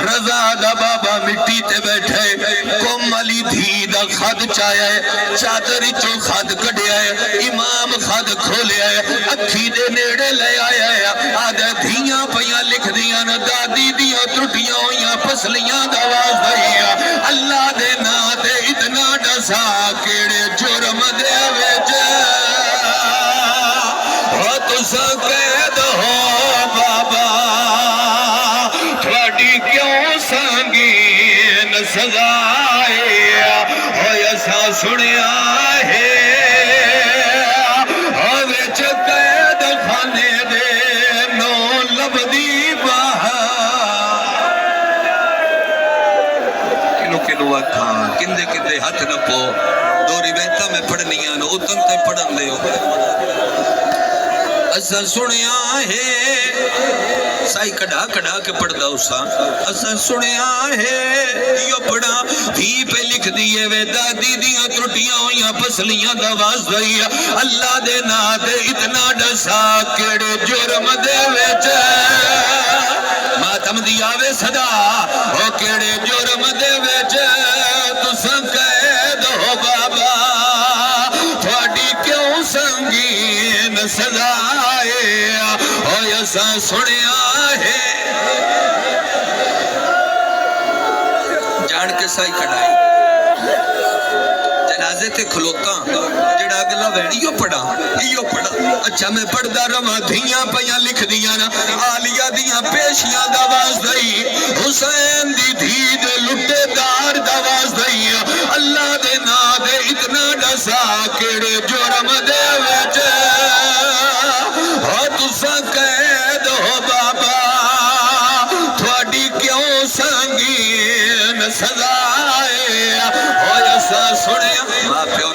رضا دا بابا مٹی تے بیٹھے کم علی دھی دا خط چایا ہے چادر چو خط کڑیا ہے امام خط کھولیا ہے اکھی دے نیڑے لے آیا ہے آدھے دھیاں پیاں لکھ دیاں دادی دیاں ترٹیاں ہویاں پسلیاں دواز دئیاں اللہ دے نا دے اتنا ڈسا کیڑے جرم دے ویجے ہو تسا قید ہو بابا تھوڑی کیوں سنگین سزائے ہو ایسا سنیا ہے ہو ویچ قید خانے دے نو لبدی باہر کنو اکھاں کندے کندے ہاتھ نپو دوری بیتا میں پڑھنیاں نو اتن تے پڑھن دے اسا سنیا ہے سائی کڑھا کڑھا کے پڑھ دا اسا اسا سنیا ہے دیو پڑھا بھی پہ لکھ دیئے وے دادی دیاں ترٹیاں ہویاں پسلیاں دواز دئیاں اللہ دے نا دے اتنا ڈسا کیڑے جرم دے ویچے ماتم دیا وے صدا ہو کیڑے جرم دے ویچے تو سن قید ہو بابا تھوڑی کیوں سنگین سزائے ہو ایسا سنیا ہے جان کے سائی کڑھائی جنازے تے کھلوتا جڑا اگلا ویڑیو پڑھا اچھا میں پڑھدا رواں دھیاں پیاں لکھ دیاں نا آلیہ دیاں پیشیاں دا واسطی حسین دی دھی دے لٹے دار دا واسطی اللہ دے نا دے اتنا ڈسا کیڑے جرم دے وچ ہو تساں قید ہو بابا تھوڑی کیوں سنگین سزائے ہو جسا سنیا ماں پیو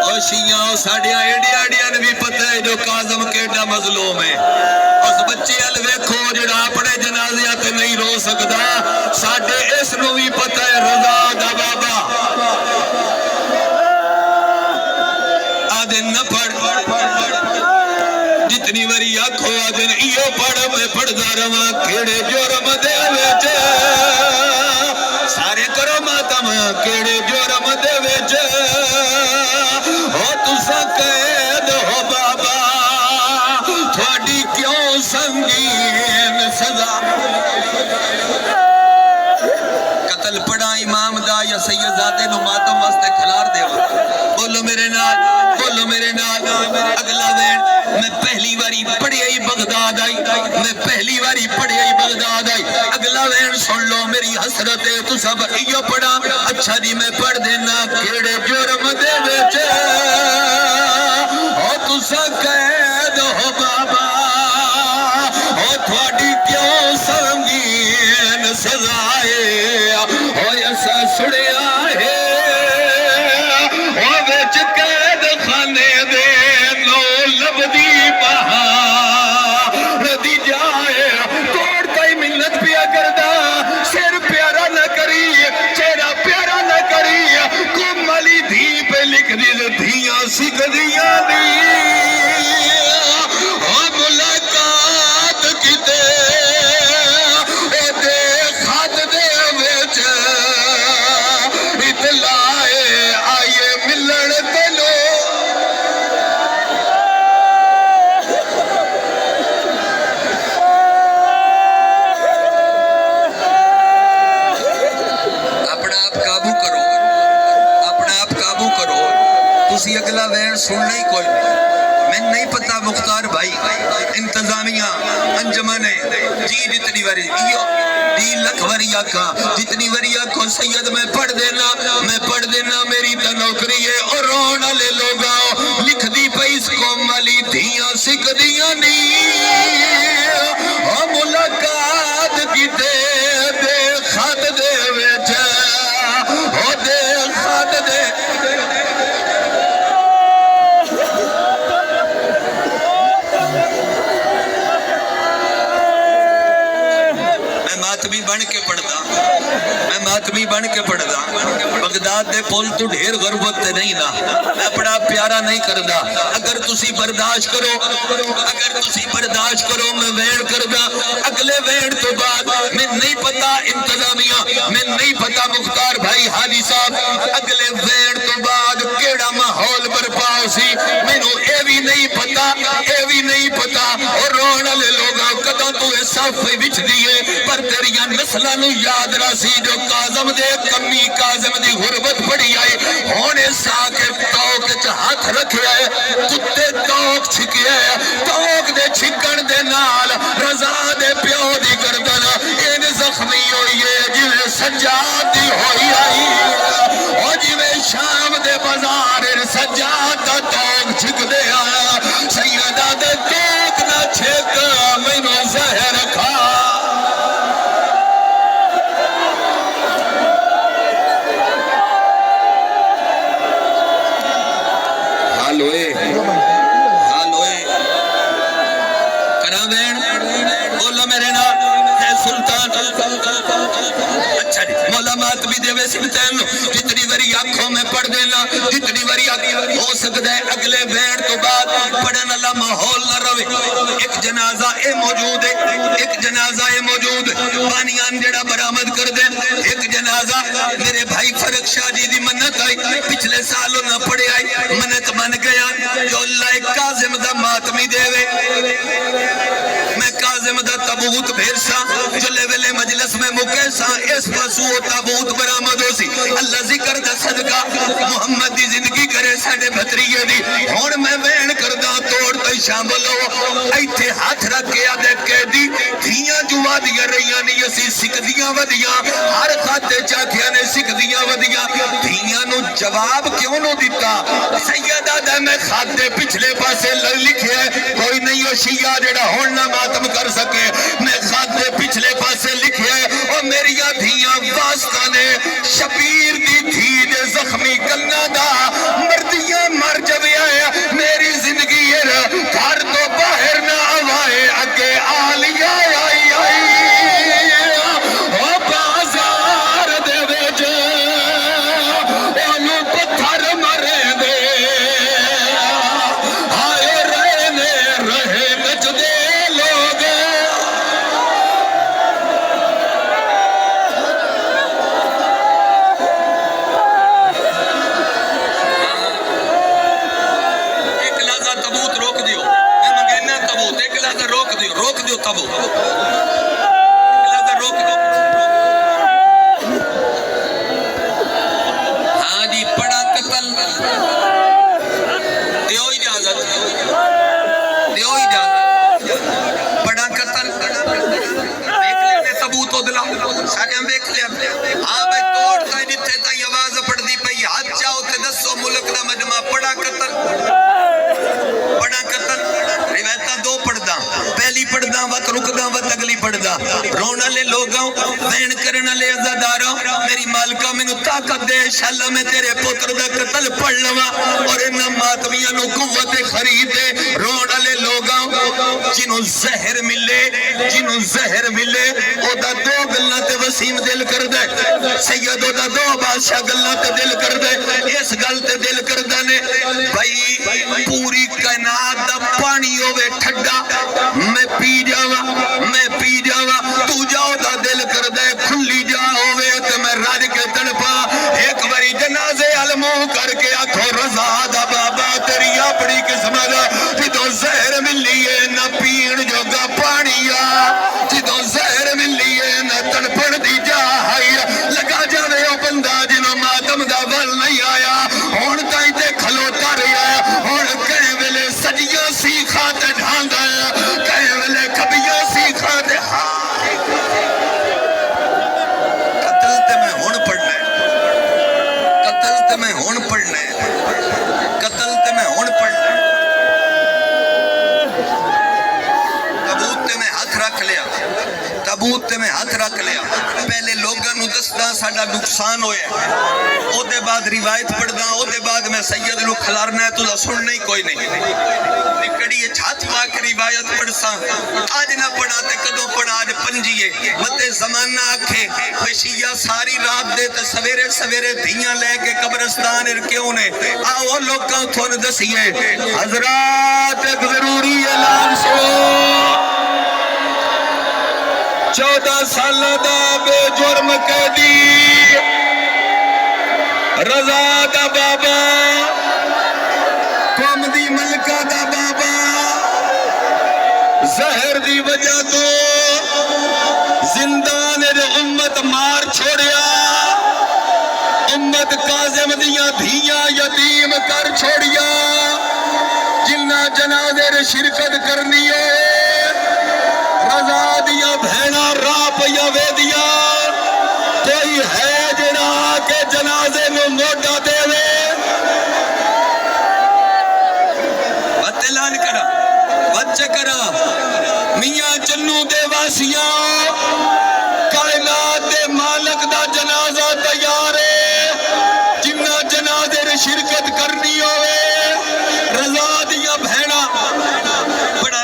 اور شیعہ ساڑیاں ایڈیاں نے بھی پتہ ہے جو کاظم کیڈا مظلوم ہے اس بچے الویکھو جڑا اپنے جنازیاں تے نہیں رو سکدا ساڑے اس نو بھی پتہ ہے رضا دا بابا آدھن نہ پڑھ جتنی وری آکھو آدھن ایو پڑھ میں پڑھدا رواں کیڑے جرم دے وچ سارے کرو ماتم کیڑے جرم دے وچ ہو تساں قید ہو بابا تھوڑی کیوں سنگین سزا قتل پڑھا امام دا یا سید زادے نو ماتم واسطے کھلار دے بولو میرے نال اگلا دین میں پہلی واری پڑھی آئی بغداد آئی اگلا وین سن لو میری حسرت ہے تو سب ایو پڑھا اچھا جی میں پڑھ دینا کیڑے جرم دے وچ او تساں قید ہو بابا او تھوڑی کیوں سنگین سزائے او ایسا سڑیا ہے او وچ قید خانے دے نو لبدی بہار دی جائے توڑتا ہی منت پیا کردا سر پیارا نہ کری چہرہ پیارا نہ کری کم علی دھی پہ لکھ دی دھیاں سکھ دیاں دی ملاقات کیتے اے دے خط دے وچ اطلاع آئیے ملن تلو تسی اگلا وین سن نہیں کوئی میں نہیں پتا مختار بھائی انتظامیہ انجمن جی جتنی وری دی لکھ وری آکھا جتنی وری آکھو سید میں پڑھ دینا میری تا نوکری ہے اور رون والے لوگاں لکھ دی پیس قوم والی دھیاں سکھ دیاں نہیں او ملاقات کیتے دے خط دے وچ او دے خط دے ماتمی بن کے پڑھدا بغداد دے پول تو ڈھیر غربت تے نہیں نا میں بڑا پیارا نہیں کردا اگر تسی برداشت کرو میں وین کردا اگلے وین تو بعد میں نہیں پتا انتظامیہ میں نہیں پتا مختار بھائی حاجی صاحب اگلے وین تو بعد کیڑا ماحول برپا سی مینوں اے بھی نہیں پتا اور رون والے لوگاں کدوں تو اے صف وچ دیے پر تیریاں نسلاں نو یاد راسی جو کاظم دے کمی کاظم دی غربت پڑی آئے ہونے سا کے توک چ ہاتھ رکھے آئے کتے توک چھکے آئے توک دے چھکن دے نال رضا دے پیو دی گردن این زخمی ہوئی ہے جویں سجاد دی ہوئی آئی اور جویں شام دے بازار سجاد دا توک چھک دے آیا سیدہ دے توک نہ چھک مینوں زہر کھا مولامات بھی دے ویسی بتائیں جتنی وری آنکھوں میں پڑھ دینا جتنی وری ہو سکتا ہے اگلے وین تو بعد پڑھن اللہ ماحول نہ روے ایک جنازہ اے موجود پانیان جڑا برآمد کر دیں ایک جنازہ میرے بھائی فرق شاہ جی دی منت آئی پچھلے سالوں نہ پڑے آئی منت بن گیا جو اللہ کاظم دا ماتمی دے وے میں کاظم کاظم دا تابوت بھیرسا جلے ویلے مجلس میں مکیسا اس پاسو تابوت برآمد ہو سی اللہ ذکر دا صدقہ محمد دی زندگی کرے ساڑے بھتریے دی ہون میں وین کردہ توڑ تو شامل ہو ایتھے ہاتھ رکھ کے آدھے کہہ دی دھیاں جو وادیاں رہیاں نہیں اسی سکھ دیاں ودیاں ہر خاتے چاکیاں نے سکھ دیاں ودیاں دھیاں نو جواب کیوں نو دیتا سیدہ دا میں خاتے پچھلے پاسے لکھے کوئی نہیں ہو شیعہ جڑا ہوننا ماتم کر سکے میں خاتے پچھلے پاسے لکھے اور میری دھیاں واسطہ نے شبیر دی دھی دے زخمی کلنا دا مردیاں مر جویا ہے میری زندگی ہے گھر تو باہر نہ آوائے اگے آلیا آئی آئی او بازار دے ویجے اونو پتھر مرے دے آئے رہنے رہے نچ دے لوگ ایک لحظہ تابوت روک دیو میں منگینا تابوت ایک لحظہ روک دیو تابوت ایک لحظہ روک دیو ہاں جی پڑا قتل دیو اجازت پڑا قتل دیکھ لیا نے تابوت ہو دلا سارے ہم دیکھ لیا ہاں بھائی توڑ تائی جتے تائی آواز پڑ دی پئی ہاتھ چاہو تے دسو ملک دا مجمع پڑا قتل روایتہ دو پڑھدا پہلی پڑھدا وقت رکدا وقت اگلی پڑھدا رونا لے لوگاں وین کرنا لے عزاداراں میری مالکہ میں طاقت دے انشاءاللہ میں تیرے پتر دا قتل پڑھ لواں اور انہاں ماتمیاں نو قوت خرید دے رونا لے لوگاں جنوں زہر ملے او دا دو گلاں تے وسیم دل کر دے سید او دا دو بادشاہ گلاں تے دل کر دے اس گل تے دل کردہ نے بھائی پوری کائنات دا پانی ہوئے ٹھڈا میں پی جاوا تو جاؤ دا دل کر دے کھلی جا ہوئے تے میں راج کے تڑپا ایک باری جنازے علموں کر کے آکھو رضا دا بابا تیری اپنی قسمت جدوں زہر ملیے نہ پین جوگا پانیا جدوں زہر ملیے نہ تڑپن دی جاہائی لگا جاوے او بندہ جنوں ماتم دا ول نہیں آیا ہون تائیں تے کھلوتا رہا ہون کہیں ویلے سجیاں سیکھا تے ڈھانگا کہیں ویلے کبیاں سیکھا تے قتل تے میں ہون پڑھنا ہے قتل تے میں ہون پڑھنا ہے قتل تے میں ہون پڑھنا ہے تابوت تے میں ہاتھ رکھ لیا تابوت تے میں ہاتھ رکھ لیا پہلے لوگاں نو دسدا ساڈا نقصان ہویا او دے بعد روایت پڑھدا او دے بعد میں سید نو کھلارنا ہے تو سننا ہی کوئی نہیں کڑی چھات پا کے روایت پڑھسا آج نہ پڑھا تے کدوں پڑھا آج پنجیے متے زمانہ آکھے شیعہ ساری رات دے تے سویرے سویرے دھیاں لے کے قبرستان کیوں نے آؤ لوگاں تھون دسیے حضرات ایک ضروری اعلان سنو 14 سالہ دا بے جرم قیدی رضا دا بابا قوم دی ملکہ دا بابا زہر دی وجہ تو زندان دے امت مار چھوڑیا امت کاظم دیاں دھیاں یتیم کر چھوڑیا جنہ جنازے دے شرکت کرنی ہے رضا دیا بھینا راپ یا ویدیا کوئی ہے جنا کے جنازے میں موٹا دے وے بطلان کرا بچے کرا میاں چنو دے واسیاں کائنات دے مالک دا جنازہ تیار ہے جنہ جنازے نے شرکت کرنی ہوئے رضا دیا بہنا بڑا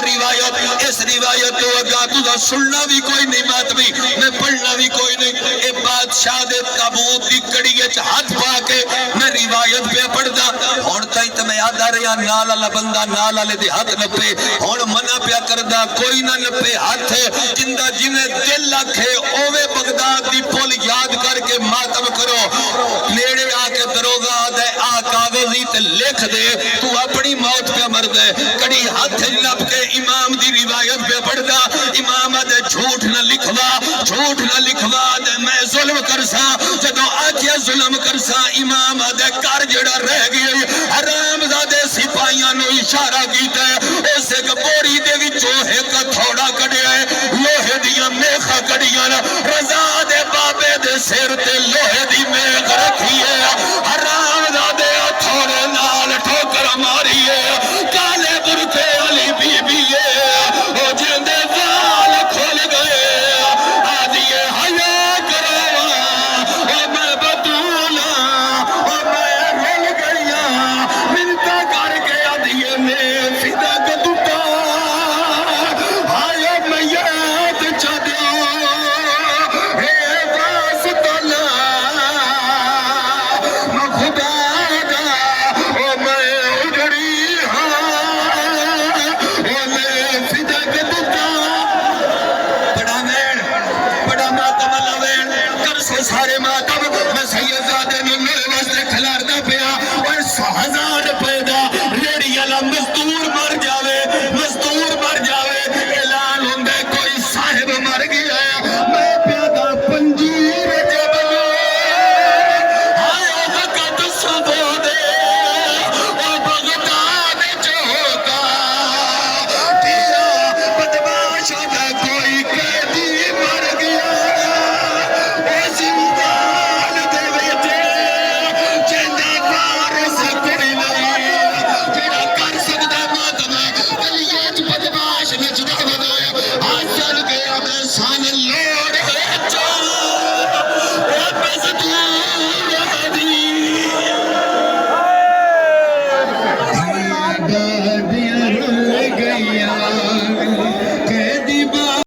روایت اس روایت تو اگا تُدھا سننا بھی کوئی نہیں ماتمی میں پڑھنا بھی کوئی نہیں اے بادشاہ دے تابوت دی کڑیچ ہاتھ پا کے میں روایت پہ پڑھدا ہون تائی تے میں یاد آ رہا نال اللہ بندہ نال اللہ دے ہاتھ نپے ہون منع پیا کردہ کوئی نہ نپے ہاتھ جندہ جنہیں دل لکھے اوے بغداد دی پول یاد کر کے ماتم کرو نیڑے آ کے دروگا دے آ کاغذی تے لکھ دے تو اپنی موت پہ مرد ہے کڑی ہاتھ نپ کے امام دی روایت پہ پڑھدا امام دے جھوٹ نہ لکھوا دے میں ظلم کرسا جدو آکیا ظلم کرسا امام دے کر جڑا رہ گئی حرام زادے سپاہیاں نو اشارہ کیتا ہے اس ایک بوری دے وچوں ایک تھوڑا کڈیا ہے لوہے دیاں میخا کڈیاں رضا دے بابے دے سر تے لوہے